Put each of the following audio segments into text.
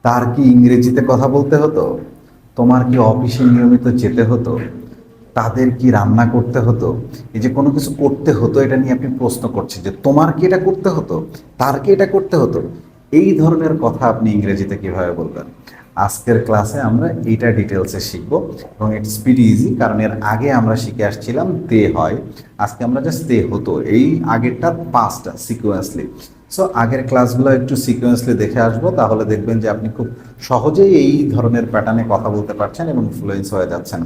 তার কি ইংরেজিতে কথা বলতে হতো? তোমার কি অফিসে নিয়মিত যেতে হতো? তাদের কি রান্না করতে হতো? এই যে কোনো কিছু করতে হতো, এটা নিয়ে আপনি প্রশ্ন করছেন যে তোমার কি এটা করতে হতো, তার কি এটা করতে হতো। এই ধরনের কথা আপনি ইংরেজিতে কিভাবে বলবেন? আজকের ক্লাসে আমরা এইটা ডিটেলসে শিখবো এবং ইটস ভেরি ইজি, কারণ এর আগে আমরা শিখে আসছিলাম দে হয়, আজকে আমরা জাস্ট দে হতো, এই আগেরটা পাঁচটা সিকোয়েন্সলি। সো আগের ক্লাসগুলো একটু সিকোয়েন্সলি দেখে আসবো, তাহলে দেখবেন যে আপনি খুব সহজেই এই ধরনের প্যাটার্নে কথা বলতে পারছেন এবং ফ্লুয়েন্স হয়ে যাচ্ছেন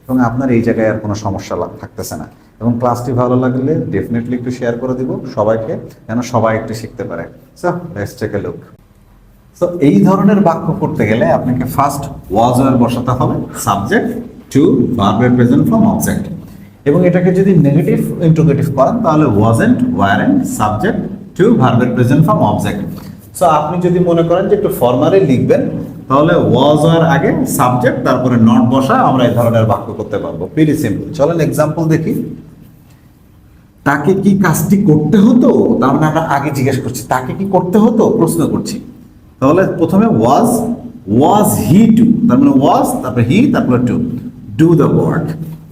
এবং আপনার এই জায়গায় আর কোনো সমস্যা থাকতেছে না। এবং ক্লাসটি ভালো লাগলে ডেফিনেটলি একটু শেয়ার করে দিব সবাইকে, যেন সবাই একটু শিখতে পারে। So let's take a look. So এই ধরনের বাক্য করতে গেলে আপনাকে ফার্স্ট ওয়াজ ওয়্যার বসাতে হবে, সাবজেক্ট টু ভার্বের প্রেজেন্ট ফর্ম অবজেক্ট, এবং এটাকে যদি নেগেটিভ ইন্ট্রোগেটিভ করেন তাহলে ওয়াজেন্ট ওয়ারেন্ট সাবজেক্ট টু ভার্বের প্রেজেন্ট ফর্ম অবজেক্ট। সো আপনি যদি মনে করেন যে একটু ফর্মালি লিখবেন, তাহলে ওয়াজ ওয়্যার আগে সাবজেক্ট তারপরে নট বসা আমরা এই ধরনের বাক্য করতে পারবো। Very simple. চলেন এক্সাম্পল দেখি। তাকে কি কাজটি করতে হতো, তার মানে আমরা আগে জিজ্ঞেস করছি তাকে কি করতে হতো, প্রশ্ন করছি। তাহলে প্রথমে ওয়াজ হি টু, তার মানে ওয়াজ তারপরে হি তারপরে to, do the work.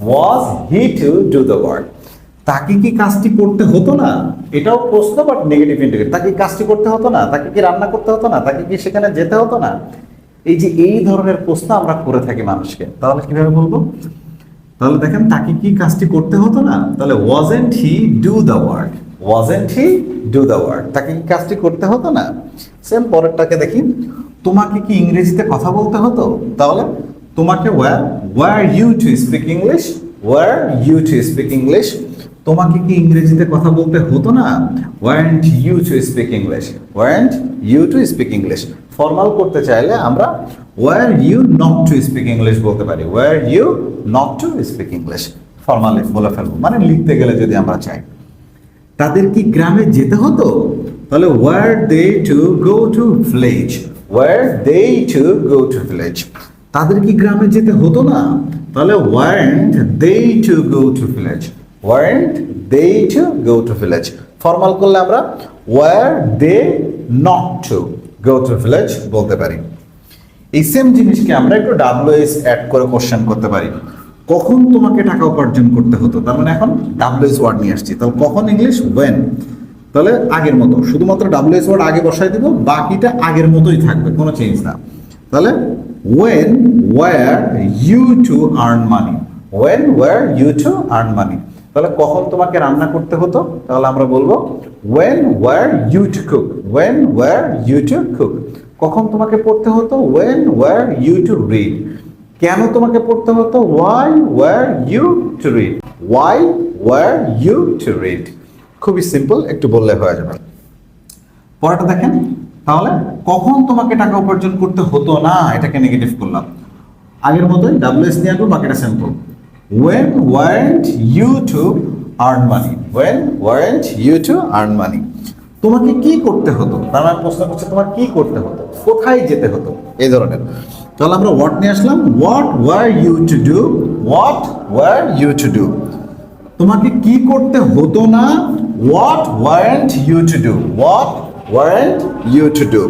Was he to do the work. তাকে কি কাজটি করতে হতো না, এটাও প্রশ্ন বাট নেগেটিভ ইন্ডিকেট। তাকে কি কাজটি করতে হতো না, তাকে কি রান্না করতে হতো না, তাকে কি সেখানে যেতে হতো না। এই যে এই ধরনের প্রশ্ন আমরা করে থাকি মানুষকে, তাহলে কিভাবে বলবো? তাহলে দেখেন, তাকে কি কাজটি করতে হতো না, তাহলে wasn't he do the work. Wasn't he do the work, তাকে কি কাজটি করতে হতো না। সেম পরেরটাকে দেখি। তোমাকে কি ইংরেজিতে কথা বলতে হতো, তাহলে তোমাকে were you to speak English, were you to speak English. তোমাকে কি ইংরেজিতে কথা বলতে হতো না, weren't you to speak English, weren't you to speak English. Formal করতে চাইলে আমরা were you not to speak English বলতে পারি, were you not to speak English. Formally বলে ফেলবো, মানে লিখতে গেলে যদি আমরা চাই। তাদের কি গ্রামে যেতে হতো, তাহলে were they to go to village, were they to go to village. তাদের কি গ্রামে যেতে হতো না, তাহলে weren't they to go to village, weren't they to go to village. Formal করলে আমরা were they not to go to village বলতে পারি। এই সেম জিনিসকে আমরা একটু ডাব্লিউএস অ্যাড করে কোশ্চেন করতে পারি। কখন তোমাকে টাকা উপার্জন করতে হতো, তার মানে এখন ডাব্লিউএস ওয়ার্ড নিয়ে আসছি, তাহলে কখন ইংলিশ ওয়েন। তাহলে আগের মতো শুধুমাত্র ডাব্লিউএস ওয়ার্ড আগে বসাই দিব, বাকিটা আগের মতোই থাকবে, কোনো চেঞ্জ না। তাহলে when were you to earn money, when were you to earn money। তাহলে কখন তোমাকে রান্না করতে হতো, তাহলে আমরা বলবো when were you to cook, when were you to cook। কখন তোমাকে পড়তে হতো, when were you to read। কেন তোমাকে পড়তে হতো, why were you to read, why were you to read। খুবই সিম্পল, একটু বললে হয়ে যাবে। পরেরটা দেখেন। তাহলে কখন তোমাকে টাকা উপার্জন করতে হতো না, এটাকে নেগেটিভ করলাম, আগের মতোই ডাব্লিউএস নিয়ে আসবো, বাকিটা simple. when weren't you to earn money, when weren't you to earn money। তোমাকে কি করতে হতো, তার মানে প্রশ্ন করছে তোমার কি করতে হতো, কোথায় যেতে হতো, এই ধরনের। তাহলে আমরা হোয়াট নিয়ে আসলাম, what were you to do, what were you to do. তোমাকে কি করতে হতো না, what weren't you to do, what weren't you to do.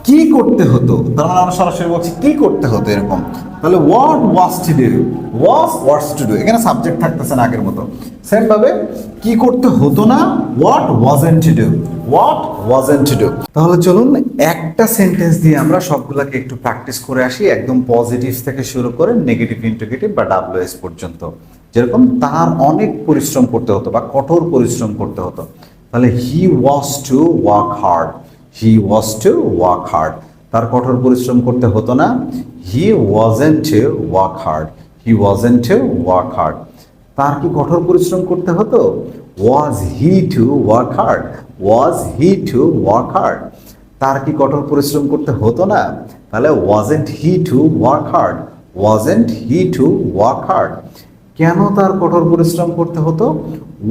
কি করতে হতো, তার মানে আমরা সরাসরি বলছি কি করতে হতো এরকম। তাহলে what was to do, what's to do, এখানে সাবজেক্ট থাকতেছে না আগের মতো। সেম ভাবে কি করতে হতো না, what wasn't two do, what wasn't to do. তাহলে চলুন একটা সেন্টেন্স দিয়ে আমরা সবগুলোকে একটু প্র্যাকটিস করে আসি, একদম পজিটিভ থেকে শুরু করে নেগেটিভ ইন্টিগ্রেটিভ বা ডাব্লিউএস পর্যন্ত। যেরকম তার অনেক পরিশ্রম করতে হতো বা কঠোর পরিশ্রম করতে হতো, তাহলে he was to work hard, he was to work hard. তার কঠোর পরিশ্রম করতে হতো না, he wasn't to work hard, he wasn't to work hard. তার কি কঠোর পরিশ্রম করতে হতো, was he to work hard, was he to work hard. তার কি কঠোর পরিশ্রম করতে হতো না, তাহলে wasn't he to work hard, wasn't he to work hard. কেন তার কঠোর পরিশ্রম করতে হতো,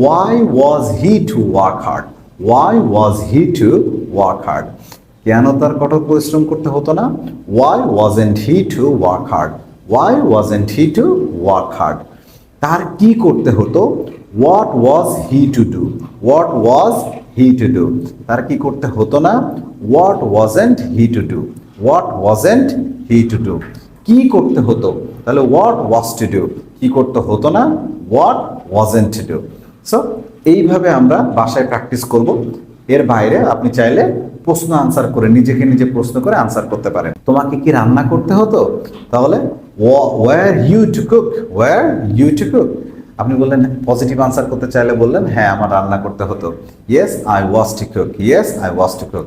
Y was he to work hard, why was he to work hard. কেন তার কঠোর পরিশ্রম করতে হতো না, why wasn't he to work hard, why wasn't he to work hard. তার কি করতে হতো, what was he to do, what was he to do. তার কি করতে হতো না, what wasn't he to do, what wasn't he to do, কি করতে হতো, তাহলে হোয়াট ওয়াজ টু ডু, কি করতে হতো না, what wasn't to do. So এইভাবে আমরা বাসায় প্র্যাকটিস করব। এর বাইরে আপনি চাইলে প্রশ্ন আনসার করে নিজেকে নিজে প্রশ্ন করে আনসার করতে পারেন। তোমাকে কি রান্না করতে হতো, তাহলে were you to cook, were you to cook. আপনি বললেন পজিটিভ আনসার করতে চাইলে বললেন হ্যাঁ আমার রান্না করতে হতো, yes I was to cook, yes I was to cook.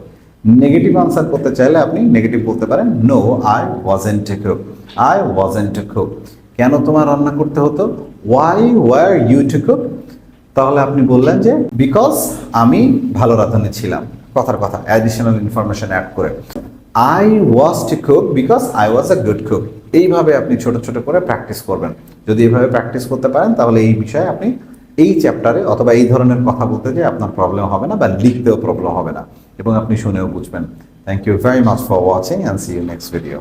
Negative answer করতে চাইলে আপনি নেগেটিভ বলতে পারেন, no I wasn't to cook, I wasn't to cook. কেন তোমার রান্না করতে হতো, why were you to cook, তাহলে আপনি বললেন যে বিকজ আমি ভালো রাঁধুনি ছিলাম, কথার কথা অ্যাডিশনাল ইনফরমেশন অ্যাড করে। I was to cook because I was a good cook. এইভাবে আপনি ছোট ছোট করে প্র্যাকটিস করবেন। যদি এইভাবে প্র্যাকটিস করতে পারেন তাহলে এই বিষয়ে আপনি এই চ্যাপ্টারে অথবা এই ধরনের কথা বলতে যে আপনার প্রবলেম হবে না বা লিখতেও প্রবলেম হবে না এবং আপনি শুনেও বুঝবেন। Thank you very much for watching and see you next video.